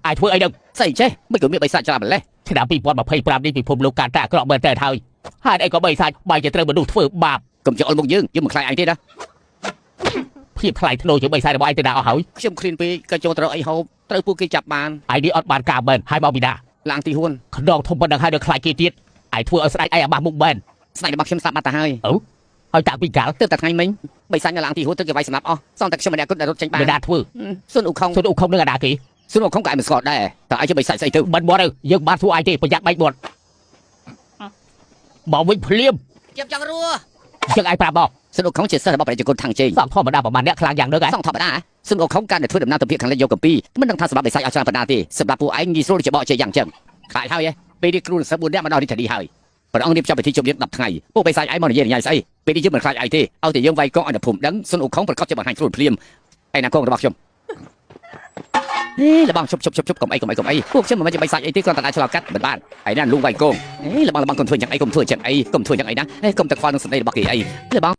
ai thua ai đừng Xây chế Mấy cửa miệng bày sạch cho làm lẽ thì đã bị bọn mà phê pram đi bị phùm lục cản trả có bền tệ thôi hai đây có bày sai bàiจะเตรียมมาดูធ្វើបាប Cầm cho ôn mục dương Nhưng mà khai anh thế đó ភាពថ្លៃធ្នូជាបិសាយរបស់ឯងទៅដល់ហើយ ខ្ញុំឃ្លានពេកក៏ចូលត្រូវអីហូបត្រូវពួកគេចាប់បាន ឯនេះអត់បានការមែនហើយមកពីណា ឡើងទីហ៊ុន ខ្នងធំប៉ុណ្ណឹងហើយនៅខ្លាចគេទៀតឯធ្វើឲ្យស្ដេចឯងអាបាសមុខមែន ស្នែករបស់ខ្ញុំស្លាប់បាត់ទៅហើយ ហើយតាំងពីកាល ទើបតែថ្ងៃមិញបិសាចនៅឡើងទីហ៊ុនទៅគេវាយសម្លាប់អស់សងតែខ្ញុំម្នាក់គត់ដែលរត់ចេញបាន មិនដាធ្វើ ស៊ុនអ៊ូខុង សុនអ៊ុខុងនឹងអាដាគេ ស៊ុនអ៊ូខុងក៏ឯងមិនស្គាល់ដែរតើឯងជាបិសាចស្អីទៅ មិនមកទៅយើងបានធ្វើឯងទេប្រយ័ត្នបែកមាត់មកវិញភ្លាម ខ្ញុំចង់រស់ យើងឯងប្រាប់មក ស៊ុនអ៊ូខុងជាសិស្សរបស់ប្រជាជនខាងជើង សងធម្មតាប្រហែលអ្នកខ្លាំងយ៉ាងនោះឯង សងធម្មតាស៊ុនអ៊ូខុងការដែលធ្វើដំណើរទៅភាគខាងលិចយកកំពីមិនដឹងថាសម្រាប់បិសាចឲ្យច្រើនប៉ុណ្ណាទេសម្រាប់ពួកឯងងាយស្រួលជាបកជាយ៉ាងចឹងខ្លាចហើយពេលនេះគ្រូសិស្ស4នាក់មកដល់រាជធានីហើយព្រះអង្គរៀបចំពិធីជប់លៀង10ថ្ងៃពួកបិសាចឯងមកនិយាយស្អីពេលនេះយើងមិនខ្លាចឯងទេឲ្យតែយើងវាយកងឲ្យដល់ភូមិដឹងស៊ុនអ៊ូខុងប្រកាសជាបង្ហាញខ្លួនភ្លាមឯណាកងរបស់ខ្ញុំលបងជប់កុំអីពួកខ្ញុំមិនមែនជាបិសាចអីទេគ្រាន់តែឆ្លងកាត់មិនបានឯណាលូងវាយកងលបងកុំធ្វើយ៉ាងអីកុំធ្វើយ៉ាងអីណាកុំទឹកខ្វល់នឹងសម្ដីរបស់គេអីលបង